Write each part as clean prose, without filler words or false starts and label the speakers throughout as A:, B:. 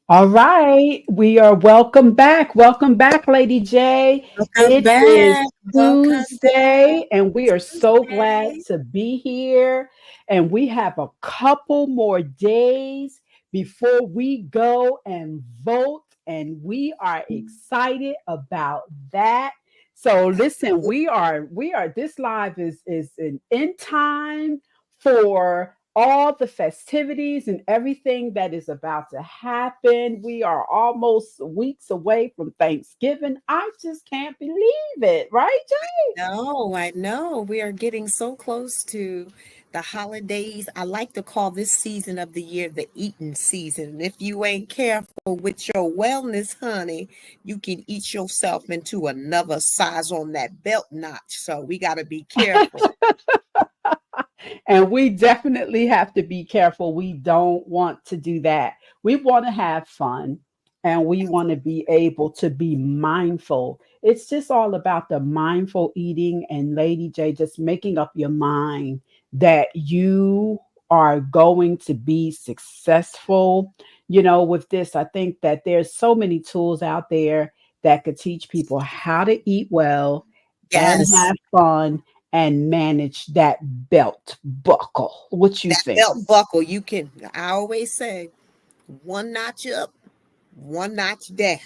A: All right, we are welcome back. Welcome back, Lady J.
B: Welcome
A: It is
B: back. Welcome back.
A: Tuesday, and we are so glad
B: Tuesday.
A: to be here. And we have a couple more days before we go and vote, and we are excited about that. So listen, we are this live is an end time for all the festivities and everything that is about to happen. We are almost weeks away from Thanksgiving. I just can't believe it, right, Jay?
B: No, I know. We are getting so close to the holidays. I like to call this season of the year the eating season. If you ain't careful with your wellness, honey, you can eat yourself into another size on that belt notch. So we got to be careful.
A: And we definitely have to be careful. We don't want to do that. We want to have fun and we want to be able to be mindful. It's just all about the mindful eating and Lady J just making up your mind that you are going to be successful. With this, I think that there's so many tools out there that could teach people how to eat well and
B: Yes,
A: have fun and manage that belt buckle. What you
B: that
A: think?
B: belt buckle, you can, I always say, one notch up, one notch down.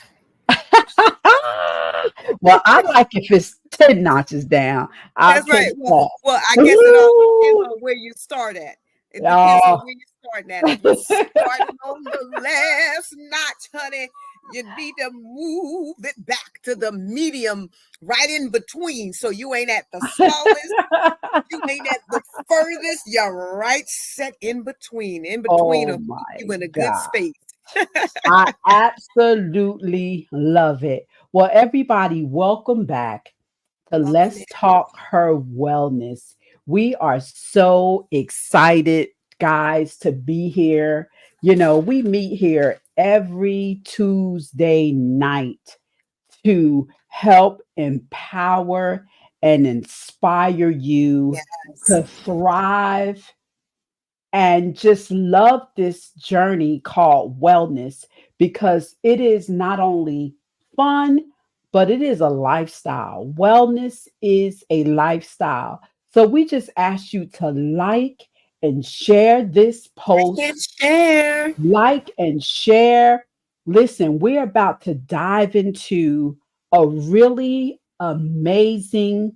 A: Well, I like if it's 10 notches down. I'll
B: That's right.
A: take
B: Well,
A: that.
B: well, I guess it all depends
A: Ooh.
B: on where you start at. It depends on
A: Oh.
B: where you starting at. If you starting on the last notch, honey, you need to move it back to the medium, right in between. So you ain't at the smallest, you ain't at the furthest. You're right set in between. In between
A: Oh
B: will keep
A: my
B: you in a good
A: God.
B: space.
A: I absolutely love it. Well, everybody, welcome back to
B: Welcome in.
A: Let's Talk Her Wellness. We are so excited, guys, to be here. We meet here every Tuesday night to help empower and inspire you
B: Yes.
A: to thrive and just love this journey called wellness because it is not only fun, but it is a lifestyle. Wellness is a lifestyle. So we just ask you to like and share this
B: I
A: post,
B: can share.
A: like and share. Listen, we're about to dive into a really amazing,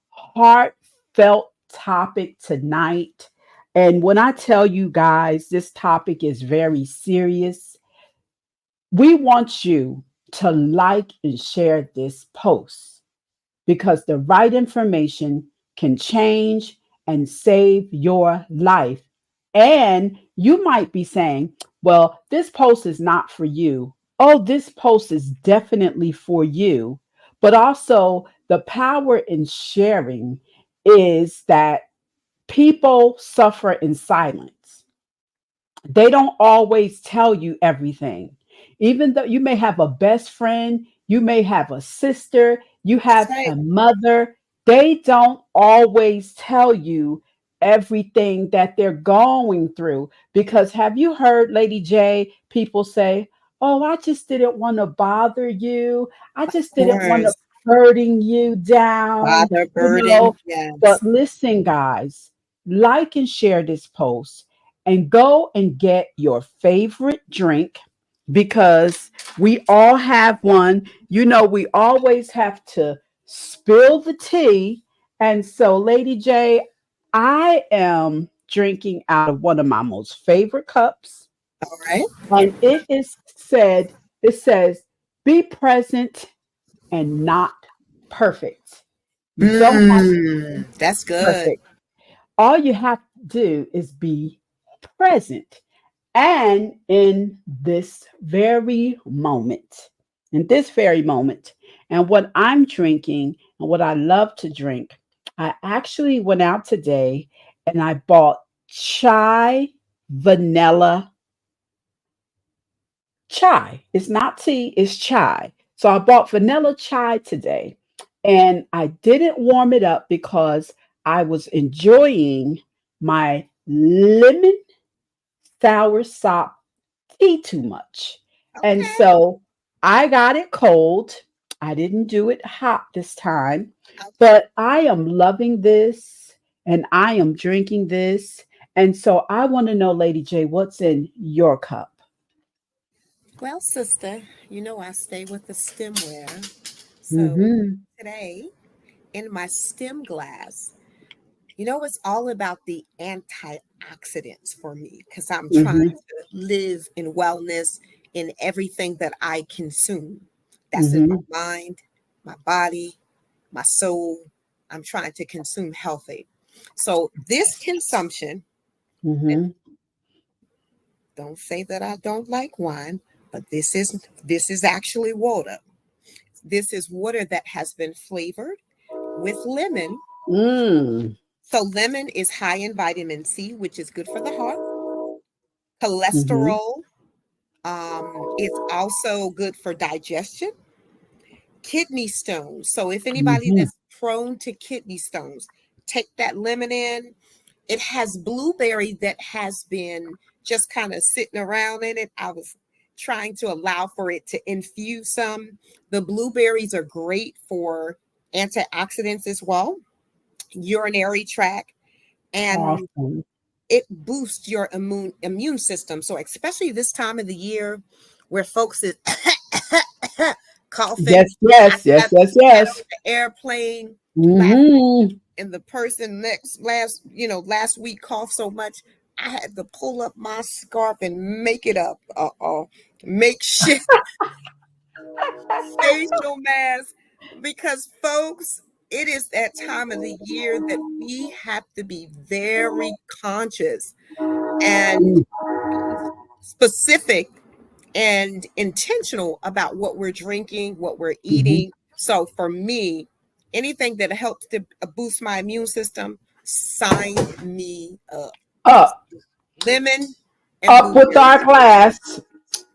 A: heartfelt topic tonight. And when I tell you guys, this topic is very serious, we want you to like and share this post because the right information can change and save your life. And you might be saying, well, this post is not for you. Oh, this post is definitely for you. But also, the power in sharing is that people suffer in silence. They don't always tell you everything. Even though you may have a best friend, you may have a sister, you
B: That's
A: have
B: right.
A: a mother, they don't always tell you everything that they're going through. Because have you heard, Lady J, people say, oh, I just didn't want to bother you. I
B: Of
A: just didn't want to
B: course.
A: hurting you down,
B: Father
A: you
B: burden.
A: know. But
B: Yes.
A: listen, guys, like and share this post and go and get your favorite drink because we all have one. We always have to spill the tea. And so, Lady J, I am drinking out of one of my most favorite cups.
B: All right.
A: And it says, be present and not perfect. You don't have to be
B: That's good.
A: perfect. All you have to do is be present. And in this very moment, and what I'm drinking and what I love to drink, I actually went out today and I bought chai vanilla chai. It's not tea, it's chai. So I bought vanilla chai today and I didn't warm it up because I was enjoying my lemon sour sop tea too much. And
B: Okay.
A: so I got it cold. I didn't do it hot this time,
B: Okay.
A: but I am loving this and I am drinking this. And so I want to know, Lady J, what's in your cup?
B: Well, sister, you know I stay with the stemware. So
A: Mm-hmm.
B: today, in my stem glass, you know, it's all about the antioxidants for me because I'm trying
A: Mm-hmm.
B: to live in wellness in everything that I consume. That's in my
A: Mm-hmm.
B: mind, my body, my soul. I'm trying to consume healthy. So this consumption, and
A: Mm-hmm.
B: don't say that I don't like wine, but this is actually water. This is water that has been flavored with lemon.
A: Mm.
B: So lemon is high in vitamin C, which is good for the heart.
A: Mm-hmm.
B: Cholesterol, it's also good for digestion. Kidney stones. So if anybody
A: Mm-hmm.
B: that's prone to kidney stones, take that lemon in. It has blueberry that has been just kind of sitting around in it. I was trying to allow for it to infuse some. The blueberries are great for antioxidants as well, urinary tract, and
A: Awesome.
B: it boosts your immune system. So especially this time of the year where folks is coughing.
A: Yes,
B: I
A: yes, yes,
B: got
A: yes,
B: got on
A: yes.
B: the airplane last
A: Mm-hmm.
B: and the person next last week coughed so much I had to pull up my scarf and make it up. Makeshift facial mask because folks, it is that time of the year that we have to be very conscious and be specific and intentional about what we're drinking, what we're
A: Mm-hmm.
B: eating. So for me, anything that helps to boost my immune system, sign me up.
A: Up,
B: Lemon and
A: up with
B: blueberry.
A: our class.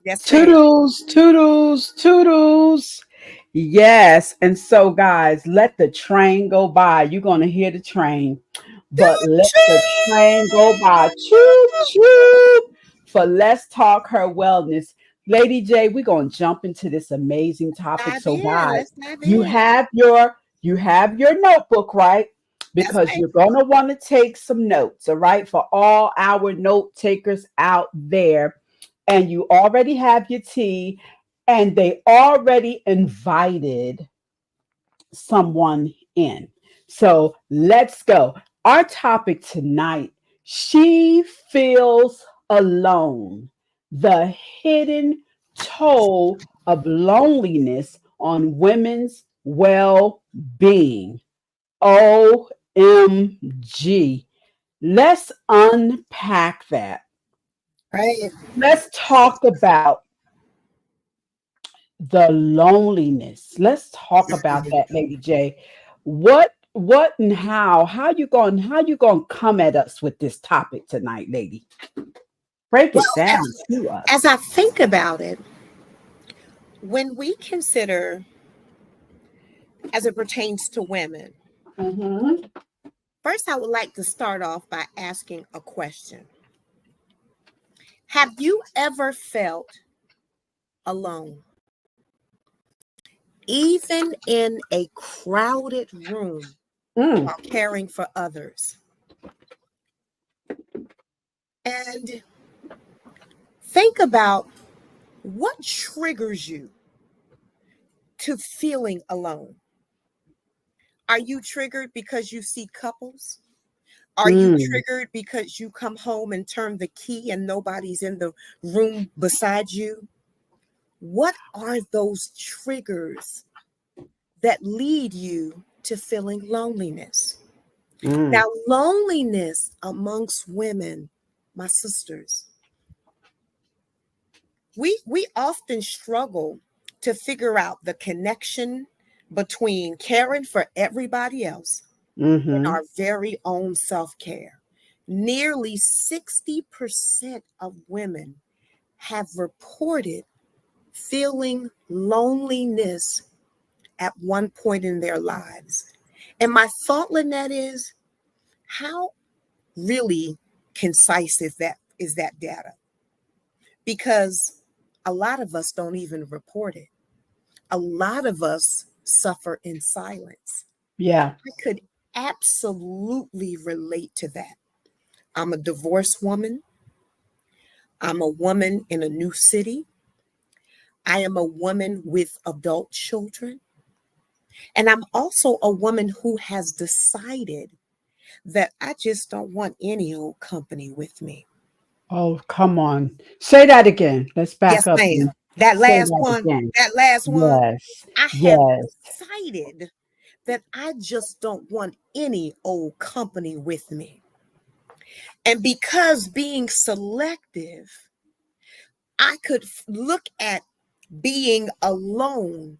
B: Yes, ma'am.
A: Toodles, toodles, toodles. Yes. And so, guys, let the train go by. You're going to hear the train, but let the train go by. Choo, choo. For Let's Talk Her Wellness. Lady J, we're going to jump into this amazing topic.
B: Dive
A: So,
B: in.
A: guys,
B: Let's dive
A: you
B: in.
A: have your you have your notebook, right?
B: That's
A: Because
B: right.
A: you're going to want to take some notes, all right? For all our note takers out there, and you already have your tea, and they already invited someone in. So let's go. Our topic tonight, she feels alone. The hidden toll of loneliness on women's well being. OMG. Let's unpack that.
B: Right.
A: Let's talk about the loneliness. Let's talk about that, Lady J. What and how you going to come at us with this topic tonight, lady? Break
B: Well,
A: it down to
B: as
A: us.
B: I think about it, when we consider as it pertains to women,
A: Mhm.
B: first I would like to start off by asking a question. Have you ever felt alone? Even in a crowded room
A: Mm.
B: while caring for others. And think about what triggers you to feeling alone. Are you triggered because you see couples? Are you
A: Mm.
B: triggered because you come home and turn the key and nobody's in the room beside you? What are those triggers that lead you to feeling loneliness?
A: Mm.
B: Now, loneliness amongst women, my sisters, we often struggle to figure out the connection between caring for everybody else and
A: Mhm.
B: our very own self-care. Nearly 60% of women have reported feeling loneliness at one point in their lives. And my thought, Lynette, is how really concise is that data? Because a lot of us don't even report it. A lot of us suffer in silence.
A: Yeah.
B: I could absolutely relate to that. I'm a divorced woman. I'm a woman in a new city. I am a woman with adult children. And I'm also a woman who has decided that I just don't want any old company with me.
A: Oh, come on. Say that again. Let's back
B: Yes,
A: up
B: ma'am.
A: and
B: That
A: say
B: last
A: that
B: one,
A: again.
B: that last one,
A: Yes.
B: I have
A: Yes.
B: decided that I just don't want any old company with me. And because being selective, I could look at being alone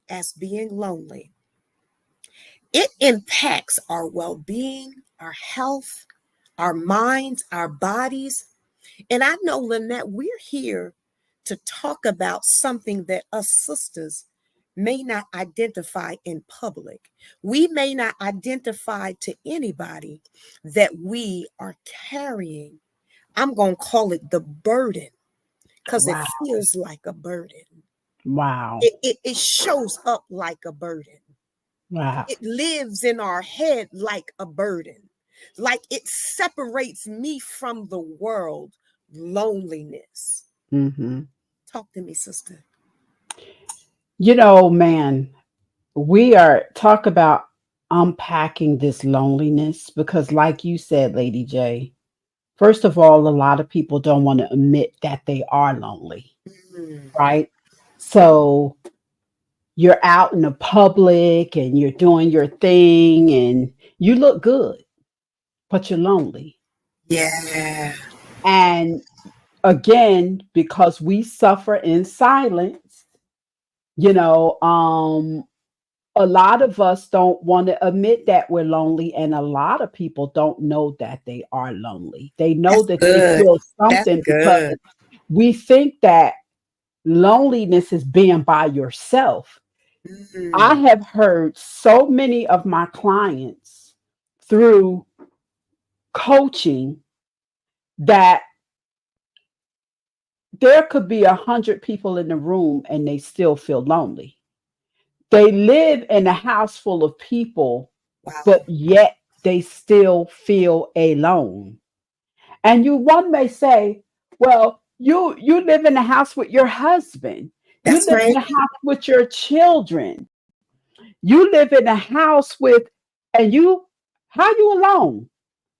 B: as being lonely. It impacts our well being, our health, our minds, our bodies. And I know, Lynette, we're here to talk about something that us sisters may not identify in public. We may not identify to anybody that we are carrying. I'm going to call it the burden because it
A: Wow.
B: feels like a burden.
A: Wow.
B: It shows up like a burden.
A: Wow.
B: It lives in our head like a burden, like it separates me from the world. Loneliness.
A: Hmm.
B: Talk to me, sister.
A: Man, we are talk about unpacking this loneliness because, like you said, Lady J, first of all, a lot of people don't want to admit that they are lonely,
B: Mm,
A: right? So you're out in the public and you're doing your thing and you look good, but you're lonely.
B: yeah.
A: And again, because we suffer in silence, you know, a lot of us don't want to admit that we're lonely, and a lot of people don't know that they are lonely. They know
B: That's
A: that they
B: good.
A: feel
B: That's
A: something because
B: good.
A: we think that loneliness is being by yourself. I
B: Mm,
A: have heard so many of my clients through coaching that there could be 100 people in the room and they still feel lonely. They live in a house full of people,
B: wow.
A: but yet they still feel alone. And one may say, well, you live in a house with your husband. You
B: That's
A: live in
B: right.
A: a house with your children. You live in a house with, and how you alone?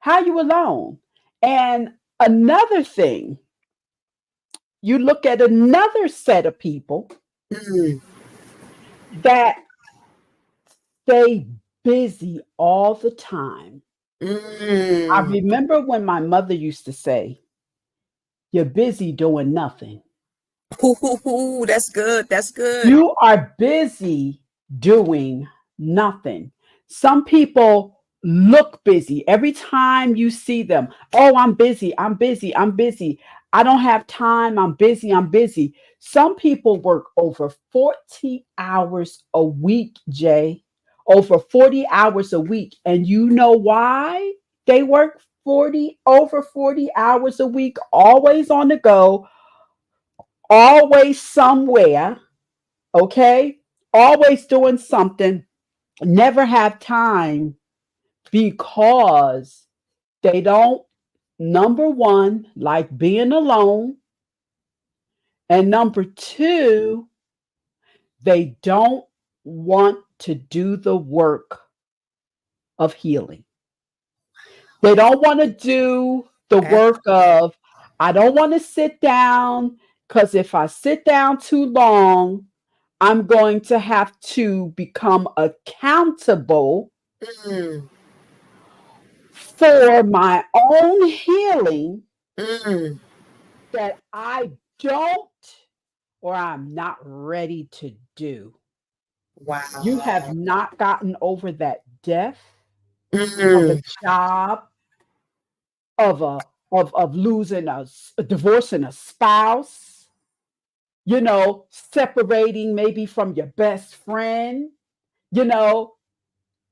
A: How you alone? And another thing, you look at another set of people
B: Mm,
A: that stay busy all the time. I
B: mm.
A: remember when my mother used to say, you're busy doing nothing.
B: Ooh, that's good. That's good.
A: You are busy doing nothing. Some people look busy every time you see them. Oh, I'm busy. I'm busy. I'm busy. I don't have time. I'm busy. I'm busy. Some people work over 40 hours a week, Jay. Over 40 hours a week. And you know why they work over 40 hours a week, always on the go, always somewhere, okay? Always doing something, never have time because they don't, number one, like being alone. And number two, they don't want to do the work of healing. They don't want to do the
B: That's
A: work of, I don't want to sit down because if I sit down too long, I'm going to have to become accountable
B: mm,
A: for my own healing
B: mm.
A: that I don't or I'm not ready to do. You have
B: Wow.
A: not gotten over that death of a
B: Mm,
A: job, of losing divorcing a spouse, separating maybe from your best friend. You know,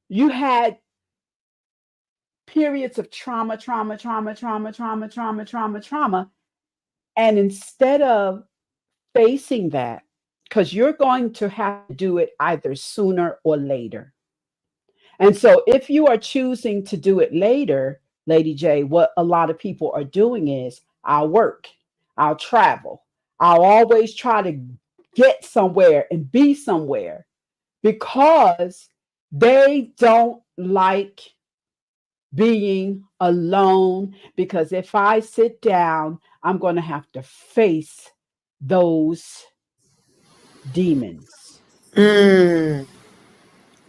A: you had periods of trauma, trauma. And instead of facing that because you're going to have to do it either sooner or later. And so if you are choosing to do it later, Lady J, what a lot of people are doing is I'll work, I'll travel, I'll always try to get somewhere and be somewhere because they don't like being alone. Because if I sit down, I'm going to have to face those demons.
B: Mm,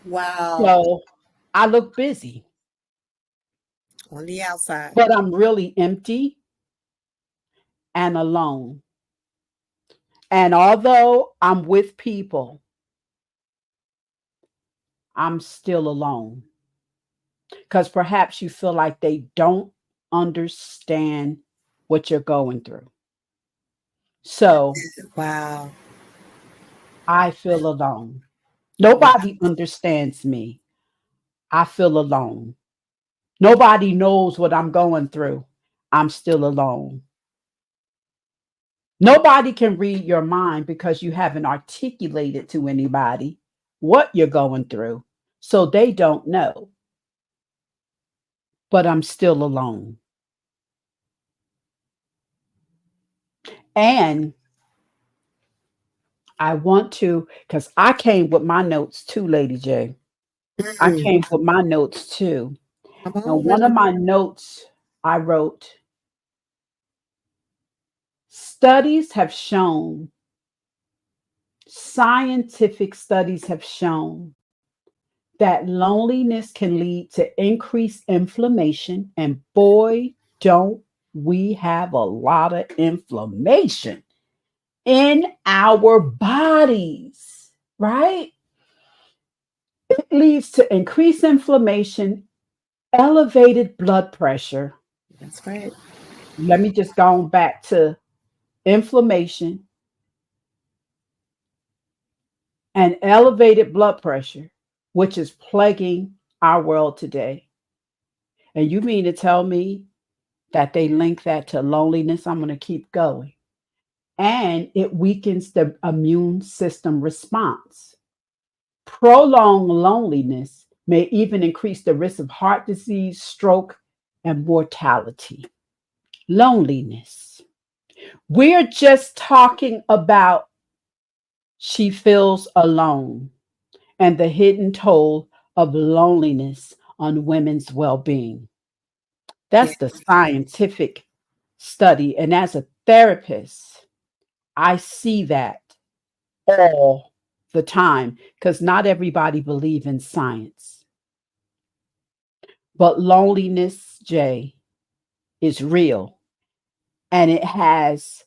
B: wow.
A: So I look busy,
B: On the outside.
A: but I'm really empty and alone. And although I'm with people, I'm still alone because perhaps you feel like they don't understand what you're going through. So
B: Wow.
A: I feel alone.
B: Wow.
A: Nobody understands me. I feel alone. Nobody knows what I'm going through. I'm still alone. Nobody can read your mind because you haven't articulated to anybody what you're going through. So they don't know, but I'm still alone. And I want to, because I came with my notes too, Lady J. I
B: Mm,
A: came with my notes too.
B: come
A: And
B: on with
A: one of
B: it.
A: my notes I wrote, studies have shown, scientific studies have shown that loneliness can lead to increased inflammation. And boy, don't we have a lot of inflammation in our bodies, right? It leads to increased inflammation, elevated blood pressure.
B: That's right.
A: Let me just go back to inflammation and elevated blood pressure, which is plaguing our world today. And you mean to tell me that they link that to loneliness? I'm going to keep going. And it weakens the immune system response. Prolonged loneliness may even increase the risk of heart disease, stroke, and mortality. Loneliness. We're just talking about she feels alone and the hidden toll of loneliness on women's well being.
B: Yeah.
A: That's the scientific study. And as a therapist, I see that all the time because not everybody believes in science. But loneliness, Jay, is real and it has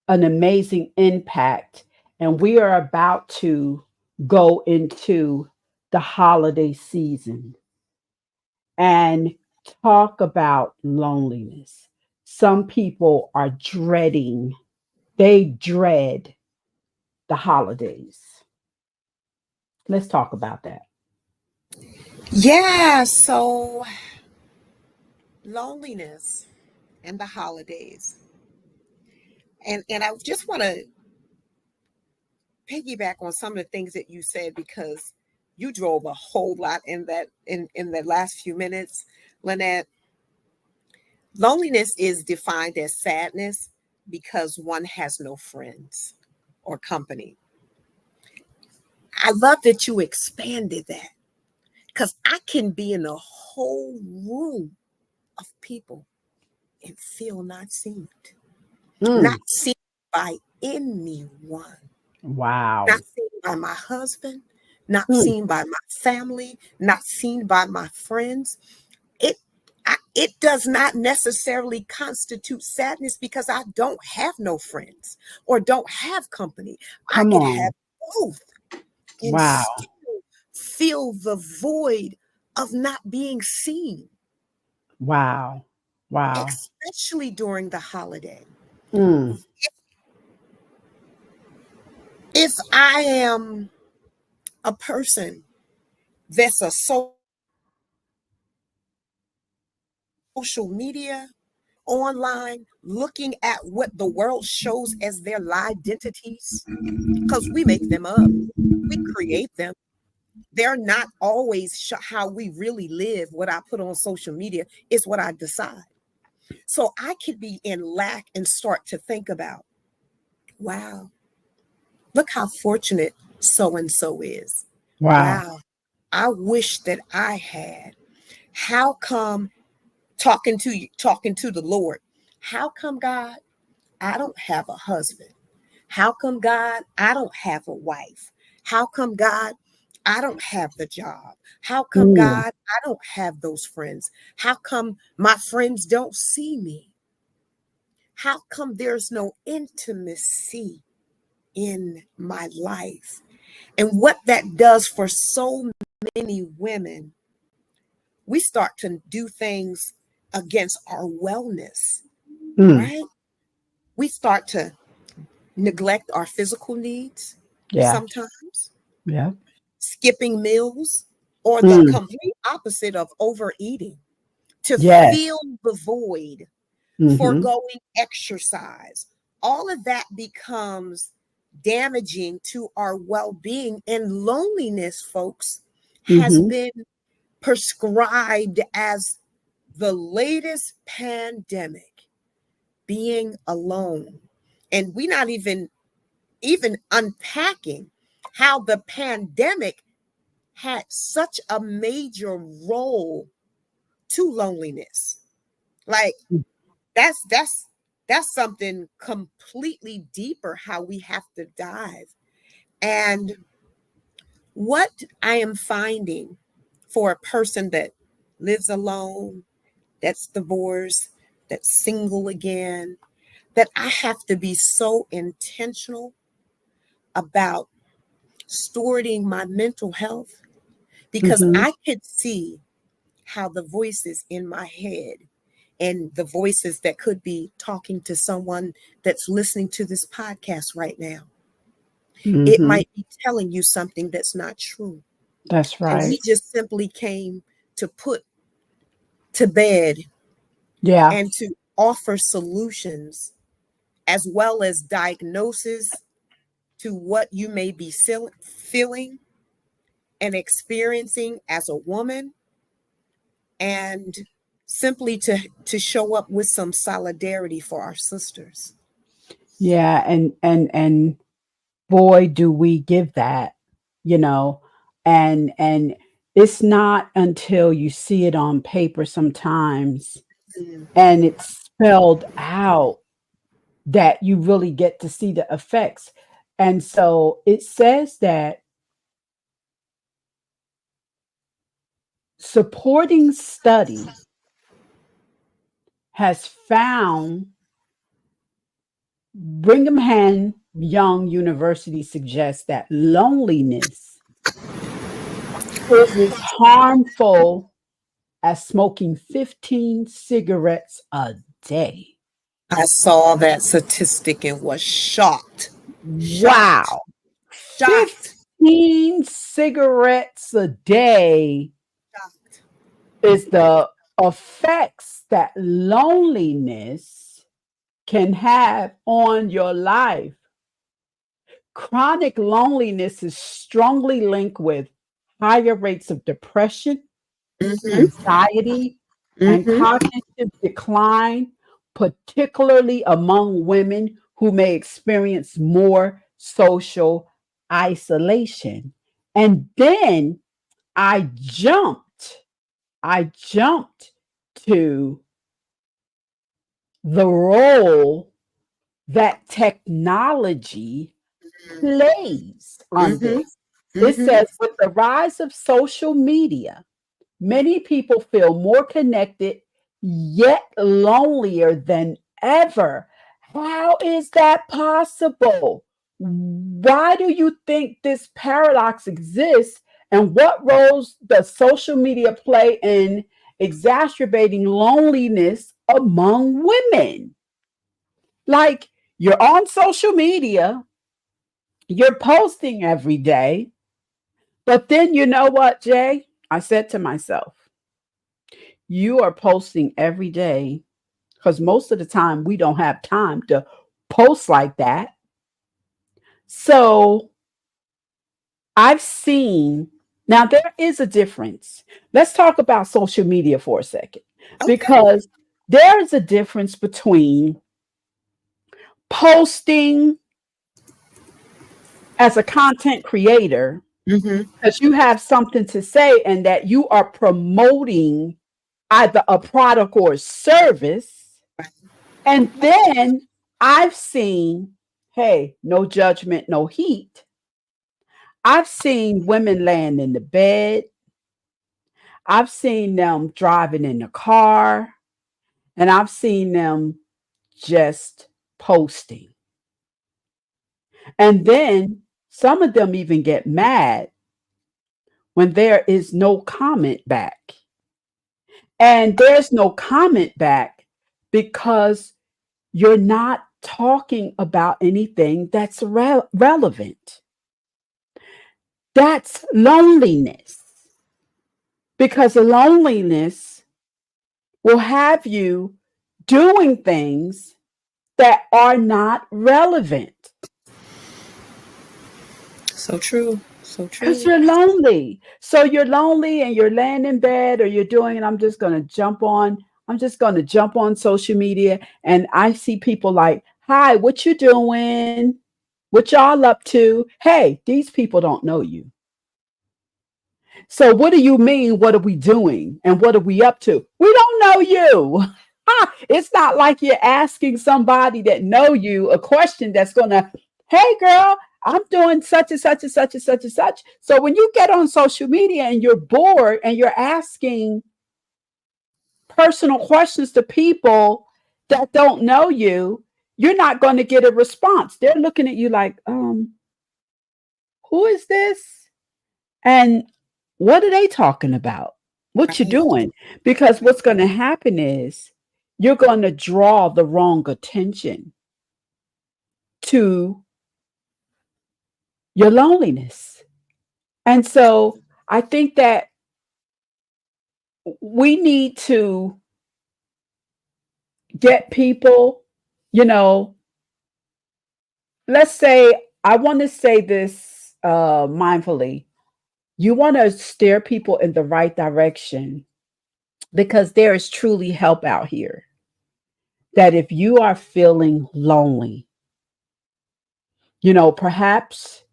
A: an amazing impact. And we are about to go into the holiday season and talk about loneliness. Some people are dreading, they dread the holidays. Let's talk about that.
B: Yeah. So loneliness and the holidays. And I just want to piggyback on some of the things that you said because you drove a whole lot in that in the last few minutes, Lynette. Loneliness is defined as sadness because one has no friends or company. I love that you expanded that because I can be in a whole room of people and feel not seen, not
A: Mm,
B: seen by anyone,
A: wow.
B: not seen by my husband, not
A: Mm,
B: seen by my family, not seen by my friends. It it does not necessarily constitute sadness because I don't have no friends or don't have company. I
A: come
B: can have
A: on.
B: both and
A: Wow.
B: still feel the void of not being seen,
A: Wow. Wow.
B: especially during the holiday.
A: Mm,
B: If I am a person that's a social media online looking at what the world shows as their lie identities, because we make them up, we create them. They're not always how we really live. What I put on social media is what I decide. So I could be in lack and start to think about, wow, look how fortunate so and so is.
A: Wow.
B: Wow, I wish that I had. How come, talking to you, talking to the Lord, how come, God, I don't have a husband? How come, God, I don't have a wife? How come, God, I don't have the job? How come,
A: Mm.
B: God, I don't have those friends? How come my friends don't see me? How come there's no intimacy in my life? And what that does for so many women, we start to do things against our wellness,
A: Mm.
B: right? We start to neglect our physical needs
A: Yeah.
B: sometimes,
A: Yeah.
B: skipping meals, or the
A: Mm.
B: complete opposite of overeating to
A: Yes.
B: fill the void,
A: Mm-hmm.
B: foregoing exercise. All of that becomes damaging to our well-being, and loneliness, folks, has
A: Mm-hmm.
B: been prescribed as the latest pandemic, being alone. And we're not even unpacking how the pandemic had such a major role to loneliness. Like, that's something completely deeper, how we have to dive. And what I am finding for a person that lives alone, that's divorced, that's single again, that I have to be so intentional about stewarding my mental health, because
A: Mm-hmm.
B: I could see how the voices in my head and the voices that could be talking to someone that's listening to this podcast right now, it
A: Mm-hmm.
B: might be telling you something that's not true.
A: That's
B: And
A: right.
B: we just simply came to put to bed
A: Yeah.
B: and to offer solutions as well as diagnosis to what you may be feeling and experiencing as a woman, and simply to show up with some solidarity for our sisters.
A: Yeah. And boy, do we give that, you know, and it's not until you see it on paper sometimes
B: Mm.
A: and it's spelled out that you really get to see the effects. And so it says that supporting study has found Brigham Young University suggests that loneliness is as harmful as smoking 15 cigarettes a day.
B: I saw that statistic and was shocked, shocked,
A: Wow.
B: shocked,
A: 15 cigarettes a day
B: shocked.
A: is the effects that loneliness can have on your life. Chronic loneliness is strongly linked with higher rates of depression,
B: Mm-hmm,
A: anxiety, and
B: mm-hmm.
A: cognitive decline, particularly among women who may experience more social isolation. And then I jumped, I jumped to the role that technology plays on
B: Mm-hmm,
A: this. It
B: mm-hmm.
A: says, with the rise of social media, many people feel more connected yet lonelier than ever. How is that possible? Why do you think this paradox exists? And what roles does social media play in exacerbating loneliness among women? Like, you're on social media, you're posting every day, but then you know what, Jay? I said to myself, you are posting every day because most of the time we don't have time to post like that. So I've seen, now there is a difference. Let's talk about social media for a second,
B: Okay.
A: because there is a difference between posting as a content creator
B: Mm-hmm.
A: because you have something to say and that you are promoting either a product or a service. And then I've seen, hey, no judgment, no heat. I've seen women laying in the bed. I've seen them driving in the car, and I've seen them just posting. And then some of them even get mad when there is no comment back. And there's no comment back because you're not talking about anything that's relevant. That's loneliness, because loneliness will have you doing things that are not relevant
B: So true. So
A: because
B: true.
A: you're lonely. So you're lonely and you're laying in bed or you're doing, and I'm just going to jump on social media and I see people like, hi, what you doing? What y'all up to? Hey, these people don't know you. So what do you mean? What are we doing? And what are we up to? We don't know you. It's not like you're asking somebody that know you a question that's gonna, hey girl, I'm doing such and such and such and such and such. So when you get on social media and you're bored and you're asking personal questions to people that don't know you, you're not going to get a response. They're looking at you like, who is this? And what are they talking about? What you
B: Right.
A: doing? Because what's going to happen is you're going to draw the wrong attention to your loneliness. And so I think that we need to get people, you know, let's say, I want to say this mindfully. You want to steer people in the right direction because there is truly help out here. That if you are feeling lonely, perhaps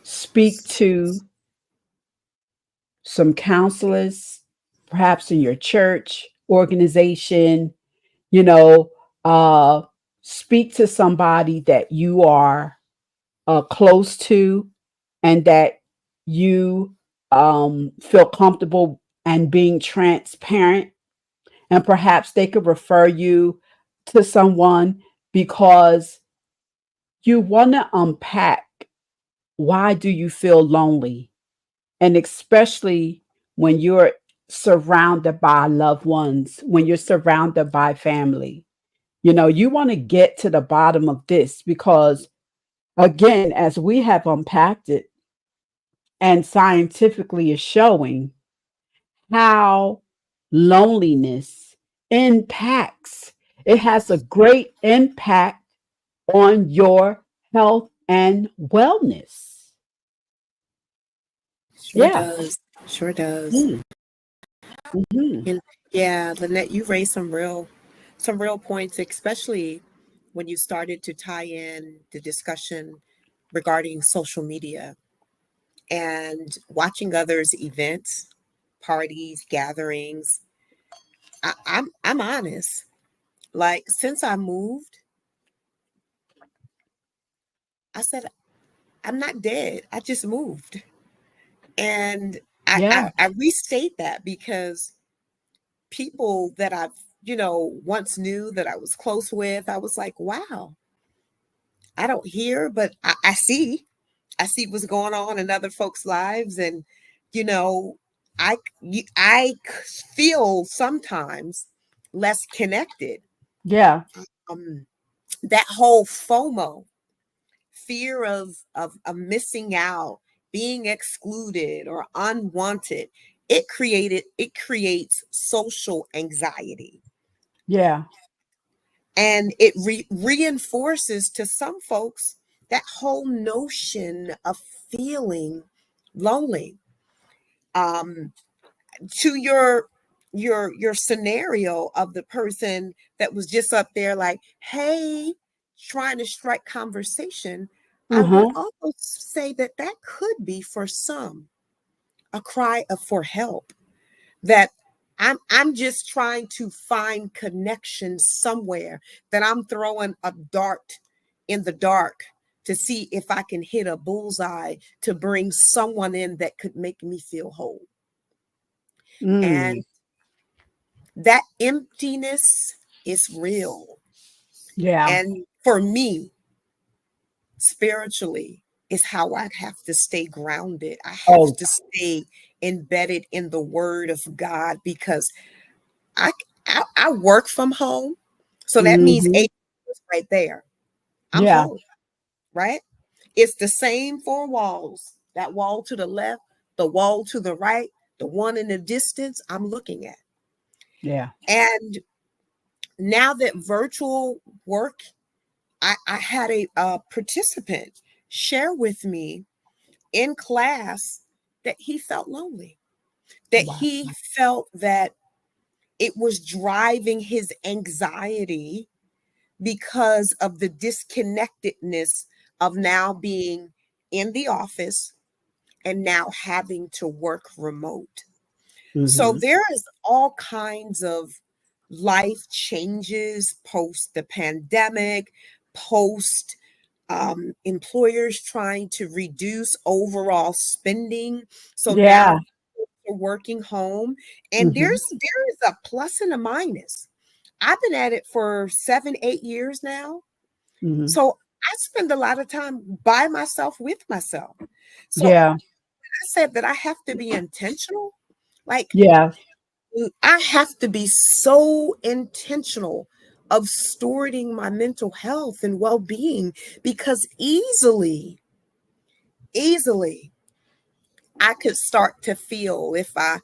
A: speak to some counselors, perhaps in your church organization, you know, uh, speak to somebody that you are close to and that you feel comfortable and being transparent. And perhaps they could refer you to someone because you want to unpack why do you feel lonely, and especially when you're surrounded by loved ones, when you're surrounded by family. You want to get to the bottom of this because, again, as we have unpacked it and scientifically is showing how loneliness impacts, it has a great impact on your health and wellness.
B: Sure
A: Yeah.
B: does. Sure does.
A: Mhm. Mhm.
B: And yeah, Lynette, you raised some real points, especially when you started to tie in the discussion regarding social media and watching others' events, parties, gatherings. I'm honest. Like since I moved, I said I'm not dead. I just moved, and I
A: Yeah.
B: I, I restate that because people that I've once knew that I was close with, I was like, wow, I don't hear, but I see. I see what's going on in other folks' lives, and you know, feel sometimes less connected.
A: Yeah.
B: Um, that whole FOMO, fear of missing out, being excluded or unwanted, it creates social anxiety.
A: Yeah.
B: And it reinforces to some folks that whole notion of feeling lonely. Um, to your scenario of the person that was just up there like, hey, trying to strike conversation, I would
A: Uh-huh.
B: also say that that could be for some a cry of for help, that I'm just trying to find connection somewhere, that I'm throwing a dart in the dark to see if I can hit a bullseye to bring someone in that could make me feel whole.
A: Mm.
B: And that emptiness is real.
A: Yeah.
B: And for me, spiritually, is how I have to stay grounded. I have
A: Oh.
B: to stay embedded in the word of God, because I I work from home. So that means
A: Mm-hmm.
B: 8 hours right there. I'm
A: Yeah.
B: home, right? It's the same four walls. That wall to the left, the wall to the right, the one in the distance I'm looking at.
A: Yeah.
B: And now that virtual work, I had a participant share with me in class that he felt lonely, that
A: Wow.
B: he felt that it was driving his anxiety because of the disconnectedness of now being in the office and now having to work remote. So
A: Mm-hmm.
B: there is all kinds of life changes post the pandemic, post employers trying to reduce overall spending. So now
A: Yeah.
B: we're working home, and there
A: Mm-hmm.
B: is a plus and a minus. I've been at it for 7, 8 years now.
A: Mm-hmm.
B: So I spend a lot of time by myself with myself. So
A: Yeah.
B: I said that I have to be intentional. Like,
A: Yeah.
B: I have to be so intentional of stewarding my mental health and well-being, because easily I could start to feel, if I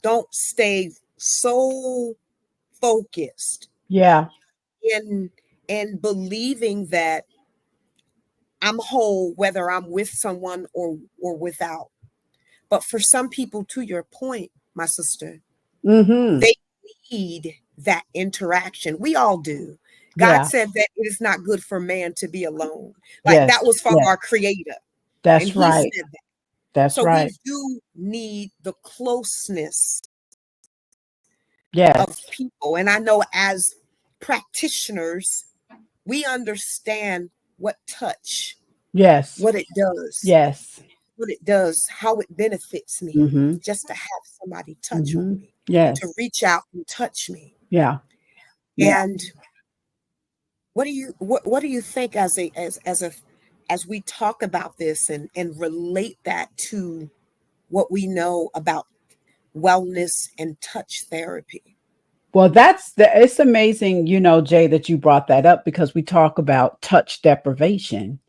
B: don't stay so focused
A: Yeah.
B: in believing that I'm whole whether I'm with someone or without. But for some people, to your point, my sister,
A: Mm-hmm.
B: they need that interaction. We all do. God
A: Yeah.
B: said that it is not good for man to be alone. Like,
A: Yes.
B: that was from
A: Yes.
B: our creator. And
A: That's
B: he
A: right.
B: said that.
A: That's
B: So we
A: right.
B: do need the closeness of
A: Yes.
B: people. And I know as practitioners, we understand what touch,
A: Yes.
B: what it does,
A: Yes.
B: how it benefits me
A: Mm-hmm.
B: just to have somebody touch on
A: Mm-hmm.
B: me, to
A: Yes.
B: reach out and touch me.
A: Yeah. Yeah.
B: And what do you think as we talk about this and relate that to what we know about wellness and touch therapy?
A: Well, it's amazing, Jay, that you brought that up because we talk about touch deprivation.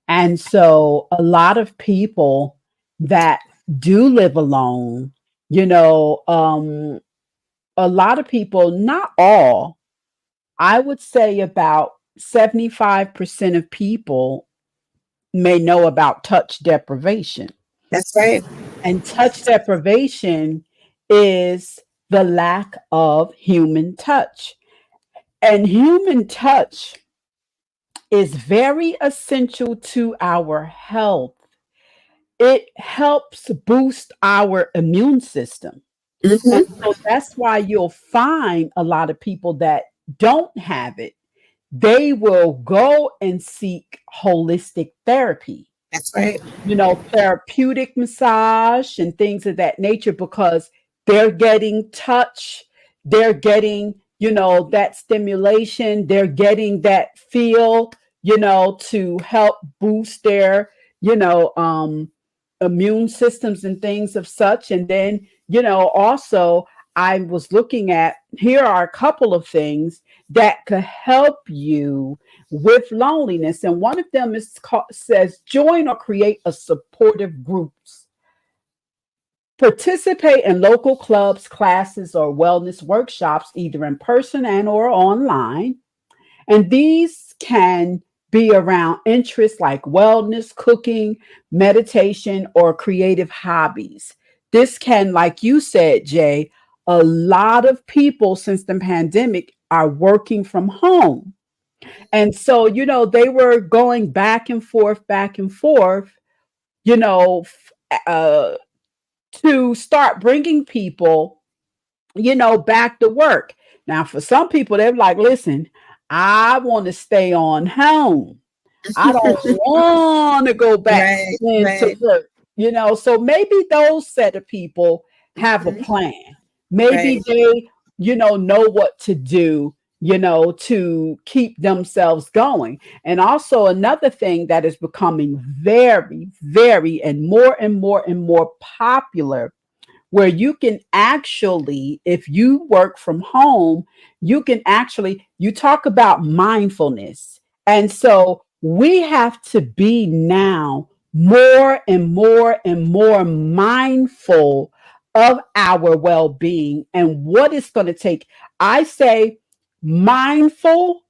A: And so a lot of people that do live alone, you know, um, a lot of people, not all, I would say about 75% of people may know about touch deprivation.
B: That's right.
A: And touch deprivation is the lack of human touch. And human touch is very essential to our health. It helps boost our immune system. And
B: Hmm.
A: so that's why you'll find a lot of people that don't have it, they will go and seek holistic therapy,
B: That's right.
A: therapeutic massage and things of that nature because they're getting touch, they're getting, that stimulation, they're getting that feel, to help boost their, you know, um, immune systems and things of such. And then, also, I was looking at here are a couple of things that could help you with loneliness. And one of them says join or create a supportive groups. Participate in local clubs, classes, or wellness workshops, either in person and or online. And these can be around interests like wellness, cooking, meditation, or creative hobbies. This can, like you said, Jay, a lot of people since the pandemic are working from home. And so, they were going back and forth, you know, f- uh, to start bringing people, back to work. Now, for some people, they're like, listen, I want to stay on home. I don't want to go back
B: Right,
A: into
B: right.
A: work, So maybe those set of people have a
B: Mhm.
A: plan. Maybe
B: Right.
A: they, know what to do, to keep themselves going. And also another thing that is becoming very, very and more popular, where you can actually, if you work from home, you talk about mindfulness. And so we have to be now more and more and more mindful of our well being and what it's going to take. I say mindful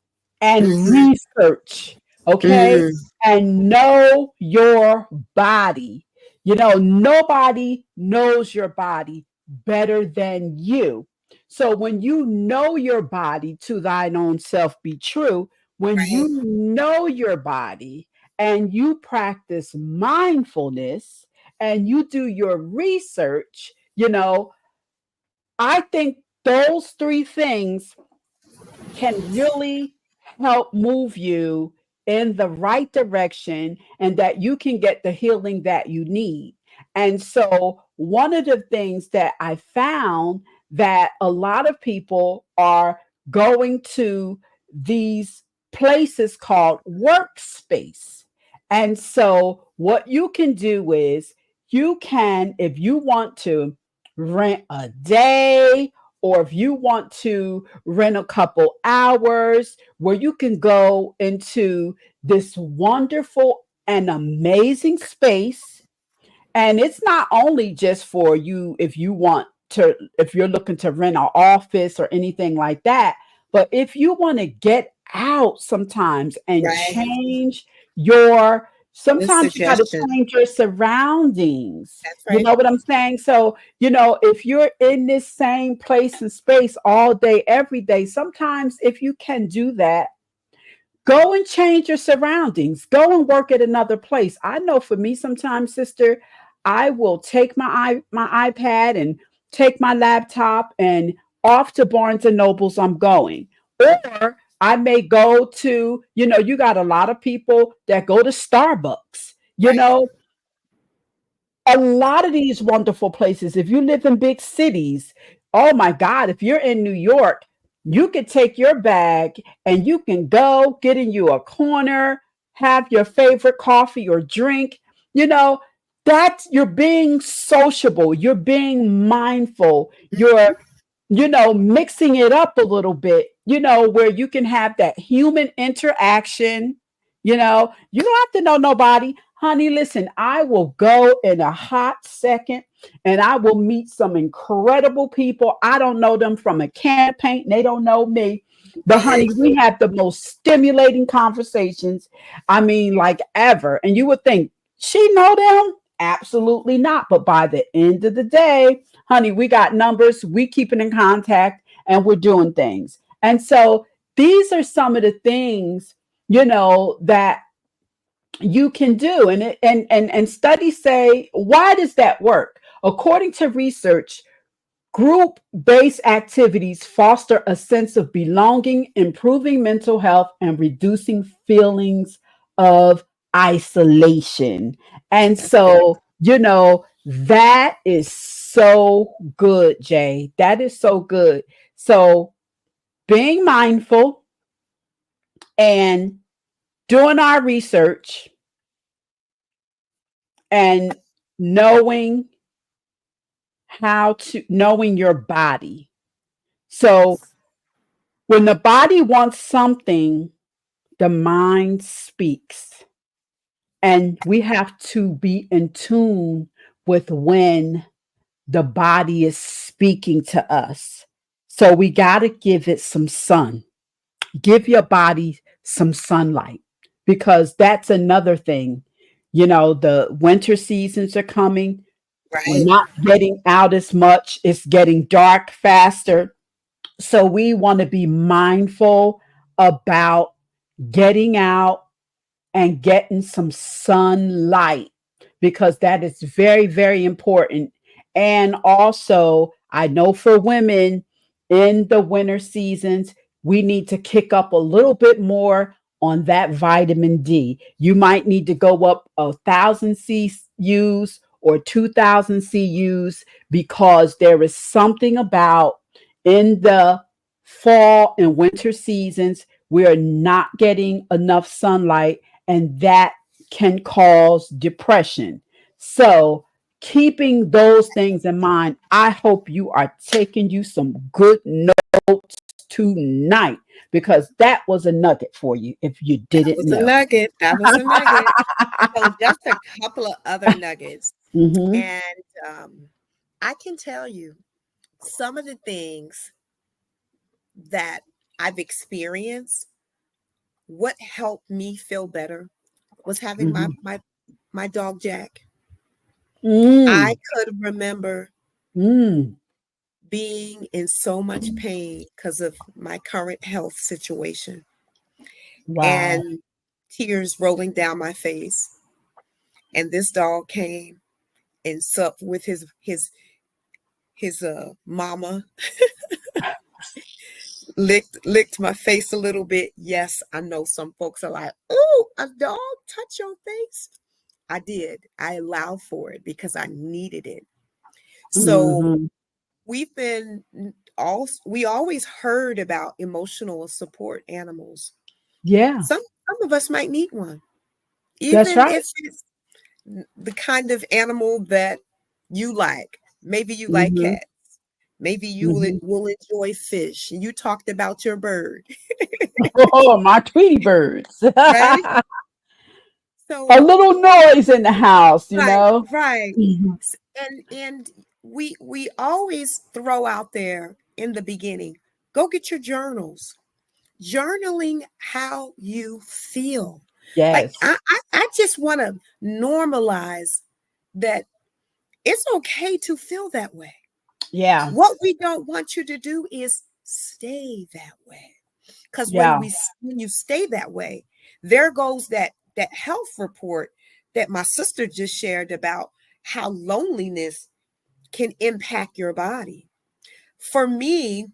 A: and
B: Mhm,
A: research, okay?
B: mhm.
A: And know your body. Nobody knows your body better than you. So when you know your body, to thine own self be true, when
B: Right.
A: you know your body and you practice mindfulness and you do your research, I think those three things can really help move you in the right direction and that you can get the healing that you need. And so, one of the things that I found that a lot of people are going to these places called workspace. And so, what you can do is you can, if you want to, rent a day, or if you want to rent a couple hours where you can go into this wonderful and amazing space. And it's not only just for you if you're looking to rent an office or anything like that, but if you want to get out sometimes and
B: Right. Good
A: sometimes you got to
B: suggestion.
A: change your surroundings.
B: That's
A: You
B: right.
A: know what I'm saying? So, if you're in this same place and space all day, every day, sometimes if you can do that, go and change your surroundings. Go and work at another place. I know for me sometimes, sister, I will take my iPad and take my laptop and off to Barnes and Nobles I'm going. Or I may go to, you got a lot of people that go to Starbucks.
B: Right.
A: A lot of these wonderful places, if you live in big cities, oh my God, if you're in New York, you could take your bag and you can go get in you a corner, have your favorite coffee or drink. You know, that's you're being sociable, you're being mindful, you're
B: Mhm.
A: mixing it up a little bit, where you can have that human interaction. You don't have to know nobody. Honey, listen, I will go in a hot second and I will meet some incredible people. I don't know them from a can of paint, and they don't know me. But honey, we have the most stimulating conversations. I mean, like ever. And you would think, she know them? Absolutely not. But by the end of the day, honey, we got numbers, we keeping in contact, and we're doing things. And so these are some of the things, that you can do. And studies say, why does that work? According to research, group based activities foster a sense of belonging, improving mental health, and reducing feelings of isolation. And
B: That's good.
A: so, that is so good, Jay. That is so good. So, being mindful and doing our research and knowing knowing your body. So,
B: Yes.
A: when the body wants something, the mind speaks. And we have to be in tune with when the body is speaking to us. So we got to give it some sun. Give your body some sunlight, because that's another thing. You know, the winter seasons are coming. We're
B: Right.
A: not getting out as much. It's getting dark faster. So we want to be mindful about getting out and getting some sunlight, because that is very, very important. And also, I know for women in the winter seasons, we need to kick up a little bit more on that vitamin D. You might need to go up 1,000 CUs or 2,000 CUs, because there is something about in the fall and winter seasons, we are not getting enough sunlight, and that can cause depression. So, keeping those things in mind, I hope you are taking you some good notes tonight, because that was a nugget for you if you
B: That
A: didn't
B: was a
A: know.
B: nugget. That was a nugget. So just a couple of other nuggets.
A: Hmm.
B: And I can tell you some of the things that I've experienced. What helped me feel better was having
A: Hmm.
B: my dog Jack. I
A: Mm.
B: could remember
A: Mm.
B: being in so much pain because of my current health situation
A: Wow.
B: and tears rolling down my face. And this dog came and supped with his mama, licked my face a little bit. Yes, I know some folks are like, "Oh, a dog touch your face." I did. I allowed for it because I needed it. So
A: Hmm.
B: we've been all we always heard about emotional support animals.
A: Yeah,
B: Some of us might need one,
A: that's
B: even
A: right.
B: if it's the kind of animal that you like. Maybe you like
A: Hmm.
B: cats. Maybe you
A: Hmm.
B: will enjoy fish. You talked about your bird,
A: Oh, my Tweety birds.
B: right?
A: A
B: So
A: little noise in the house, you
B: right,
A: know?
B: right.
A: Mhm.
B: And we always throw out there in the beginning, go get your journals. Journaling how you feel. Like
A: Yes.
B: I just want to normalize that it's okay to feel that way.
A: Yeah.
B: What we don't want you to do is stay that way. Because
A: Yeah.
B: when you stay that way, there goes that health report that my sister just shared about how loneliness can impact your body. For me,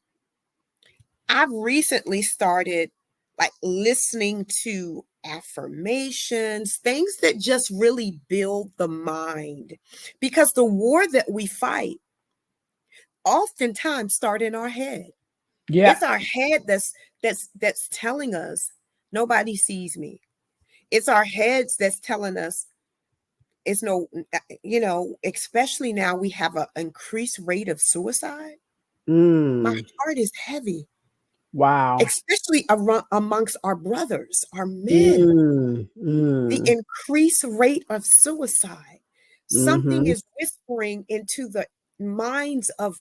B: I've recently started like listening to affirmations, things that just really build the mind. Because the war that we fight oftentimes start in our head.
A: Yeah.
B: It's our head that's telling us nobody sees me. It's our heads that's telling us it's no, especially now we have an increased rate of suicide. My
A: Mm.
B: heart is heavy,
A: Wow.
B: especially amongst our brothers, our men.
A: Mm.
B: The
A: Mm.
B: increased rate of suicide. Something
A: Mhm.
B: is whispering into the minds of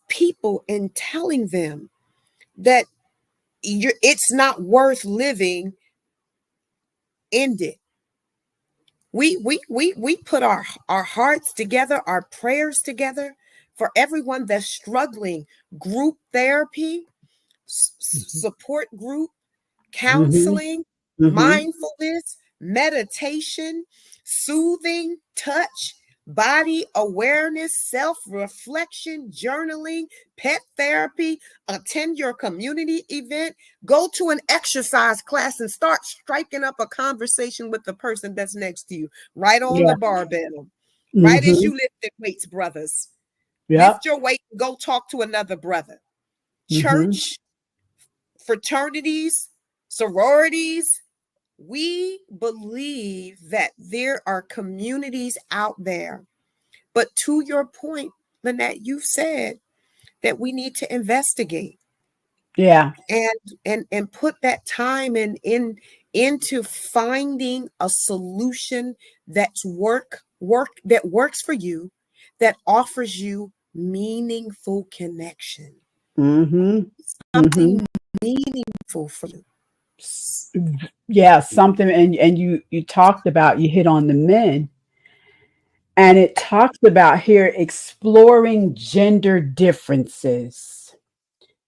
B: people and telling them that it's not worth living. End it. We put our hearts together, our prayers together for everyone that's struggling. Group therapy,
A: Mhm.
B: support group,
A: Mhm.
B: counseling,
A: Mhm.
B: mindfulness, meditation, soothing, touch, body awareness, self reflection, journaling, pet therapy, attend your community event, go to an exercise class and start striking up a conversation with the person that's next to you, right on
A: Yeah.
B: the barbell, right as
A: Mhm.
B: you lift the weights, brothers.
A: Yep.
B: Lift your weight and go talk to another brother.
A: Mhm.
B: Church, fraternities, sororities, we believe that there are communities out there. But to your point, Lynette, you've said that we need to investigate
A: Yeah.
B: and put that time into finding a solution that's work that works for you, that offers you meaningful connection,
A: Mm-hmm. Mm-hmm.
B: something meaningful for you.
A: Yeah, something, and you talked about, you hit on the men, and it talks about here exploring gender differences.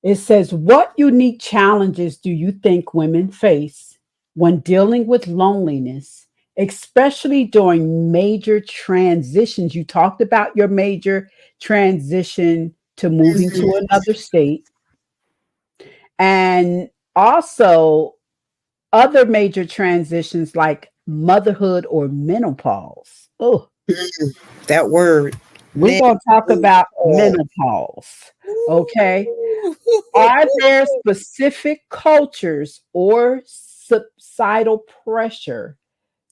A: It says, what unique challenges do you think women face when dealing with loneliness, especially during major transitions? You talked about your major transition to moving
B: Mhm.
A: to another state, and also other major transitions like motherhood or menopause. Oh,
B: That word,
A: we're
B: menopause.
A: going to talk about menopause. Okay. Are there specific cultures or societal pressure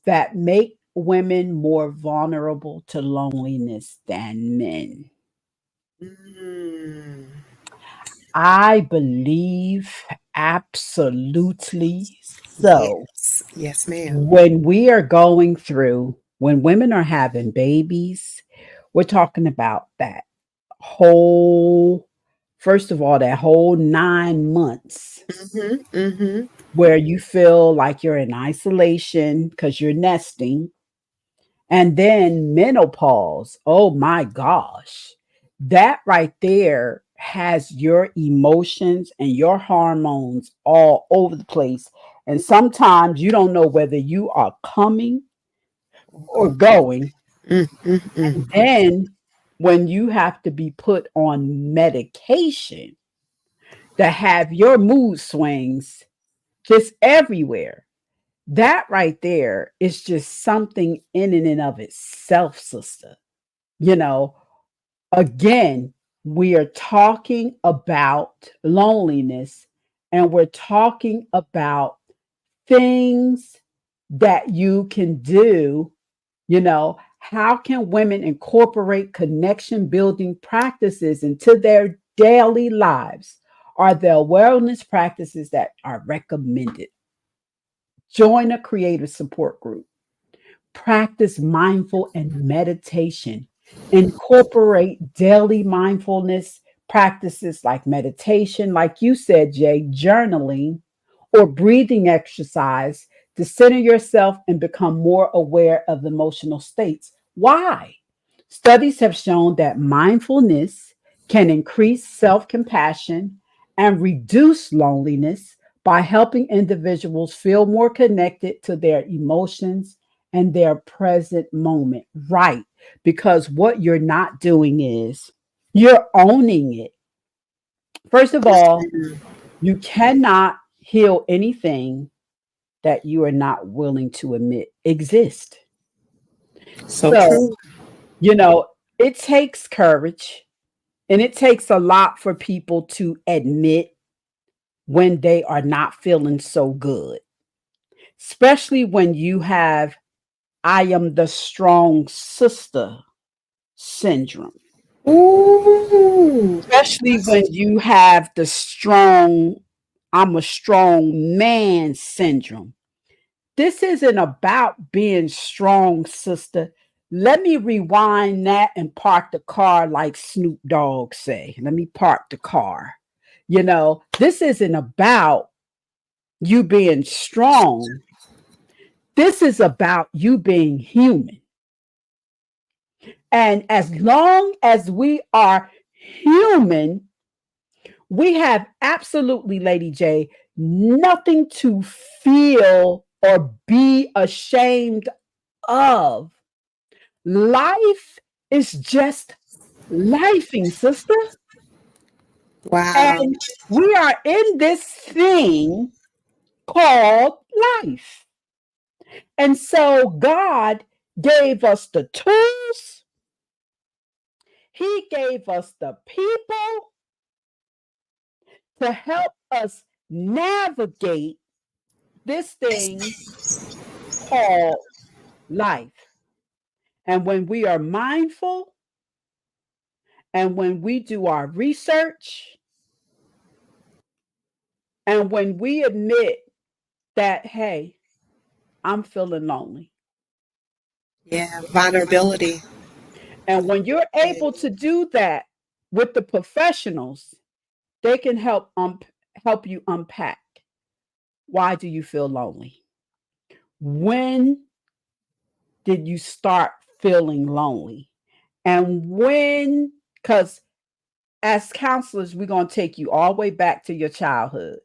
A: that make women more vulnerable to loneliness than men?
B: Mm.
A: I believe absolutely so.
B: Yes, yes, ma'am.
A: When we are going through, when women are having babies, we're talking about that whole, first of all, that whole 9 months
B: Mm-hmm, mm-hmm.
A: where you feel like you're in isolation because you're nesting. And then menopause. Oh my gosh. That right there has your emotions and your hormones all over the place. And sometimes you don't know whether you are coming or going.
B: Mm, mm, mm.
A: And then when you have to be put on medication to have your mood swings just everywhere, that right there is just something in and of itself, sister. You know, again, we are talking about loneliness, and we're talking about things that you can do. How can women incorporate connection building practices into their daily lives? Are there wellness practices that are recommended? Join a creative support group. Practice mindful and meditation. Incorporate daily mindfulness practices like meditation, like you said, Jay, journaling, or breathing exercise to center yourself and become more aware of emotional states. Why? Studies have shown that mindfulness can increase self compassion and reduce loneliness by helping individuals feel more connected to their emotions and their present moment. Right. Because what you're not doing is you're owning it. First of all, you cannot heal anything that you are not willing to admit exist.
B: So
A: So,
B: true.
A: you know, it takes courage and it takes a lot for people to admit when they are not feeling so good, especially when you have I am the strong sister syndrome,
B: Ooh.
A: especially when you have the strong, I'm a strong man syndrome. This isn't about being strong, sister. Let me rewind that and park the car like Snoop Dogg say. Let me park the car. This isn't about you being strong. This is about you being human. And as long as we are human, we have absolutely, Lady J, nothing to feel or be ashamed of. Life is just lifing, sister.
B: Wow.
A: And we are in this thing called life. And so God gave us the tools, He gave us the people to help us navigate this thing called life. And when we are mindful and when we do our research and when we admit that, hey, I'm feeling lonely.
B: Yeah, vulnerability.
A: And when you're able to do that with the professionals, they can help you unpack. Why do you feel lonely? When did you start feeling lonely? And when, because as counselors, we're going to take you all the way back to your childhood.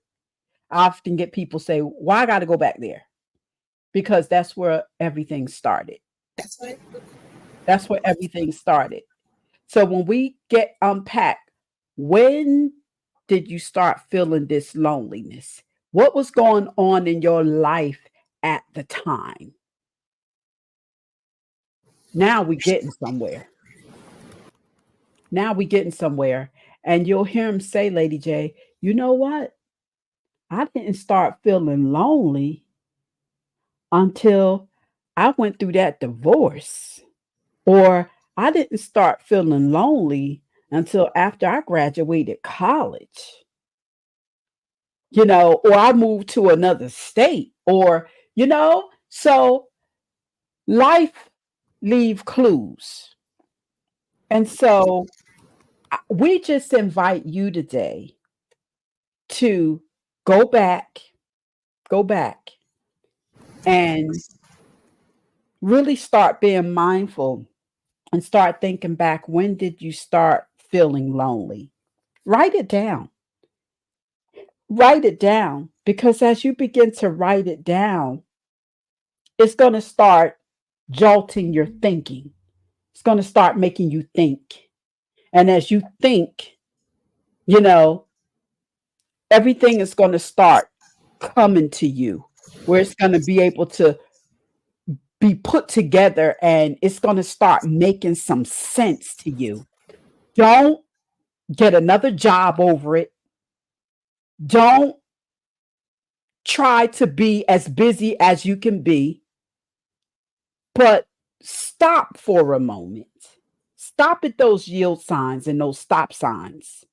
A: I often get people say, why I got to go back there? Because that's where everything started.
B: That's right.
A: That's where everything started. So when we get unpacked, when did you start feeling this loneliness? What was going on in your life at the time? Now we're getting somewhere. Now we're getting somewhere. And you'll hear him say, Lady J, you know what? I didn't start feeling lonely until I went through that divorce. Or I didn't start feeling lonely until after I graduated college, or I moved to another state, so life leave clues. And so we just invite you today to go back, go back and really start being mindful and start thinking back. When did you start feeling lonely? Write it down. Write it down, because as you begin to write it down, it's going to start jolting your thinking. It's going to start making you think. And as you think, you know, everything is going to start coming to you, where it's going to be able to be put together and it's going to start making some sense to you. Don't get another job over it. Don't try to be as busy as you can be, but stop for a moment. Stop at those yield signs and those stop signs.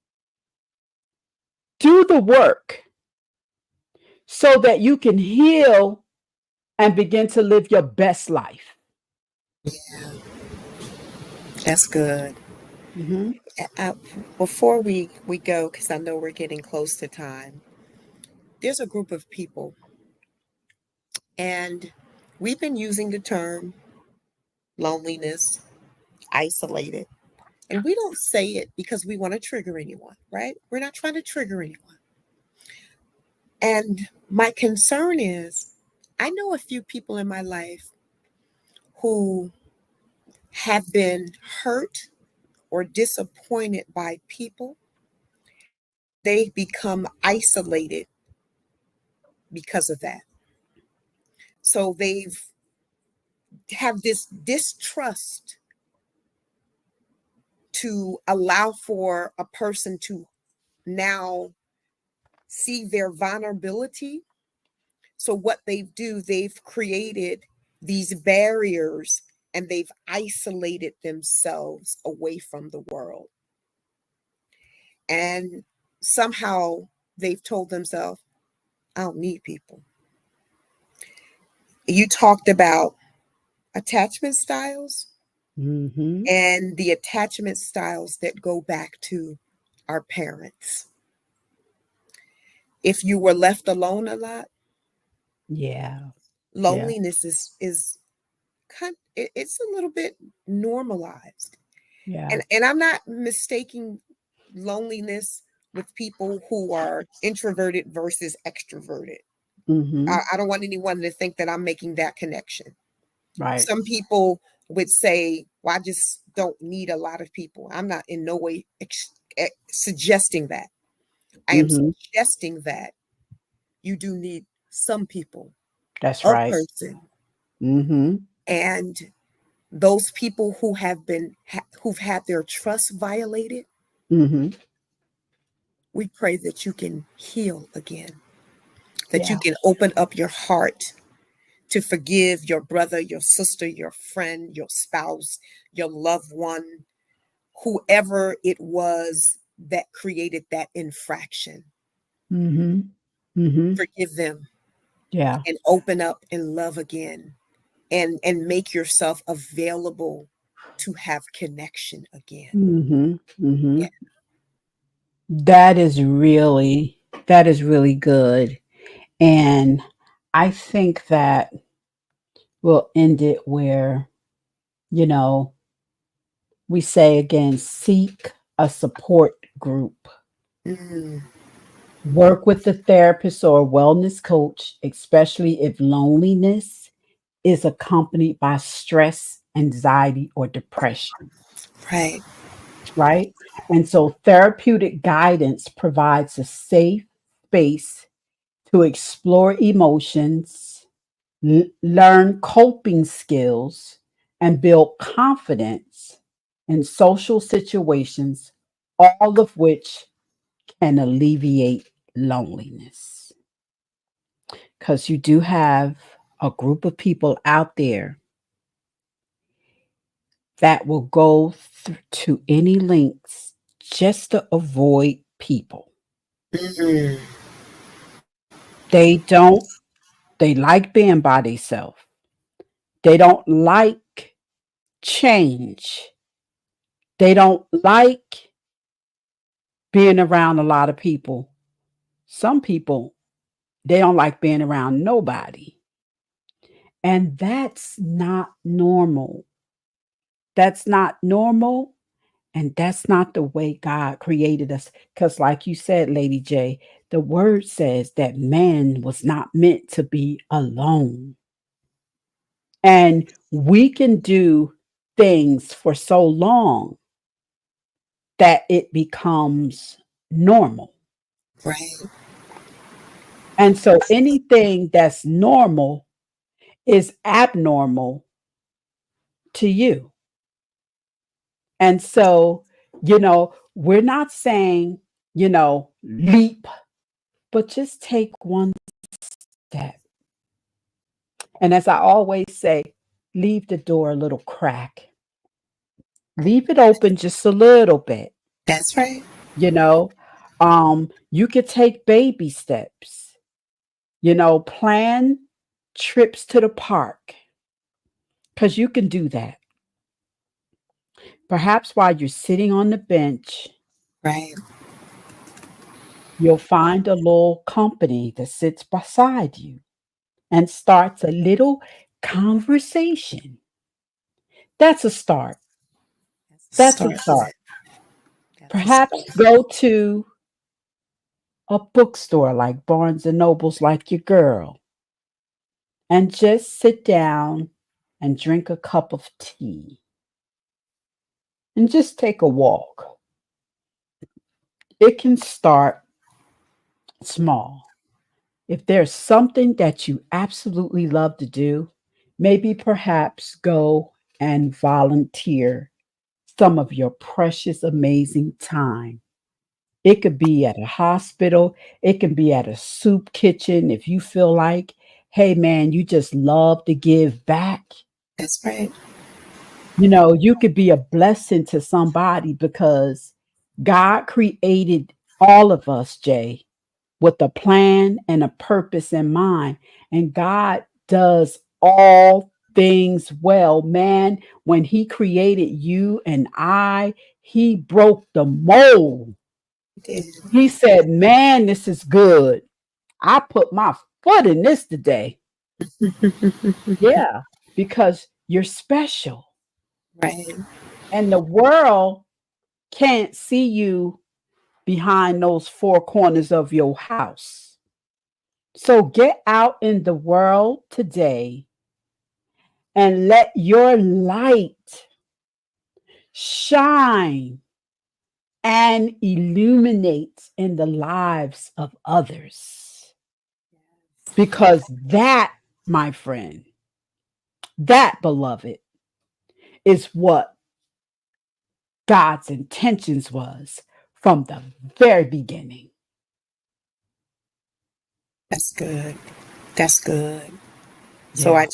A: Do the work so that you can heal and begin to live your best life.
B: That's good.
A: Mhm.
B: Before we go, because I know we're getting close to time, there's a group of people, and we've been using the term loneliness, isolated, and we don't say it because we want to trigger anyone, right? We're not trying to trigger anyone. And my concern is, I know a few people in my life who have been hurt or disappointed by people. They've become isolated because of that. So they've have this distrust to allow for a person to now see their vulnerability. So what they've created these barriers and they've isolated themselves away from the world. And somehow they've told themselves, I don't need people. You talked about attachment styles
A: Mhm.
B: and the attachment styles that go back to our parents. If you were left alone a lot,
A: Yeah. Yeah.
B: loneliness is it's a little bit normalized.
A: Yeah.
B: And I'm not mistaking loneliness with people who are introverted versus extroverted.
A: Mhm.
B: I don't want anyone to think that I'm making that connection.
A: Right.
B: Some people would say, well, I just don't need a lot of people. I'm not in no way suggesting that. I am
A: Mhm.
B: suggesting that you do need some people,
A: That's
B: a
A: right.
B: person,
A: Mhm.
B: and those people who who've had their trust violated.
A: Mhm.
B: We pray that you can heal again, that you
A: Yeah.
B: can open up your heart to forgive your brother, your sister, your friend, your spouse, your loved one, whoever it was that created that infraction.
A: Mhm. Mhm.
B: Forgive them
A: Yeah.
B: and open up and love again, and make yourself available to have connection again.
A: Mhm.
B: Yeah.
A: Mhm. That is really that is really good. And I think that we'll end it where, you know, we say again, seek a support group.
B: Mm,
A: Work with a therapist or a wellness coach, especially if loneliness is accompanied by stress, anxiety, or depression,
B: right.
A: right? And so therapeutic guidance provides a safe space to explore emotions, learn coping skills, and build confidence in social situations, all of which can alleviate loneliness. Because you do have a group of people out there that will go to any lengths just to avoid people.
B: Mm,
A: They don't, they like being by themselves. They don't like change. They don't like being around a lot of people. Some people, they don't like being around nobody. And that's not normal. That's not normal. And that's not the way God created us. Because, like you said, Lady J, the word says that man was not meant to be alone. And we can do things for so long that it becomes normal.
B: right.
A: And so anything that's normal is abnormal to you. And so, we're not saying, leap, but just take one step. And as I always say, leave the door a little crack. Leave it open just a little bit,
B: That's right.
A: you know. You could take baby steps, plan trips to the park because you can do that. Perhaps while you're sitting on the bench,
B: Right.
A: you'll find a little company that sits beside you and starts a little conversation. That's a start.
B: That's a
A: That's a
B: start.
A: start.
B: That's a
A: Perhaps
B: start.
A: go to a bookstore like Barnes and Noble's, like your girl, and just sit down and drink a cup of tea and just take a walk. It can start small. If there's something that you absolutely love to do, maybe perhaps go and volunteer some of your precious, amazing time. It could be at a hospital, it can be at a soup kitchen if you feel like, hey man, you just love to give back.
B: That's right.
A: You could be a blessing to somebody because God created all of us, Jay, with a plan and a purpose in mind. And God does all things well. Man, when He created you and I, He broke the mold.
B: You did.
A: He said, man, this is good. I put my foot in this today. Yeah, because you're special.
B: Right.
A: And the world can't see you behind those four corners of your house. So get out in the world today and let your light shine and illuminate in the lives of others. Because that, my friend, that, beloved, is what God's intentions was from the very beginning.
B: That's good. That's good. So
A: Yeah.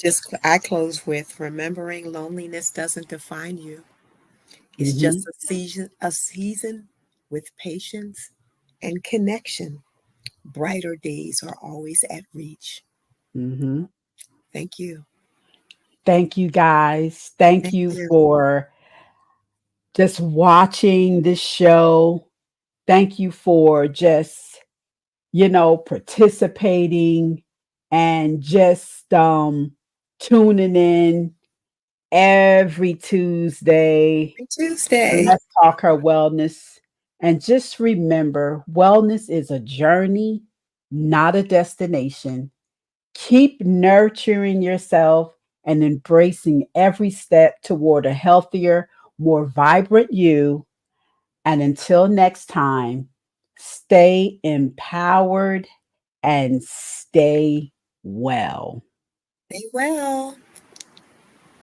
B: I close with remembering loneliness doesn't define you. It's
A: Hmm.
B: just a season with patience and connection. Brighter days are always at reach.
A: Hmm.
B: Thank you.
A: Thank you, guys. Thank
B: Thank
A: you
B: you.
A: for just watching this show. Thank you for just, participating and just tuning in every Tuesday.
B: Happy Tuesday.
A: Let's talk her wellness. And just remember, wellness is a journey, not a destination. Keep nurturing yourself and embracing every step toward a healthier, more vibrant you. And until next time, stay empowered and stay well.
B: Stay well.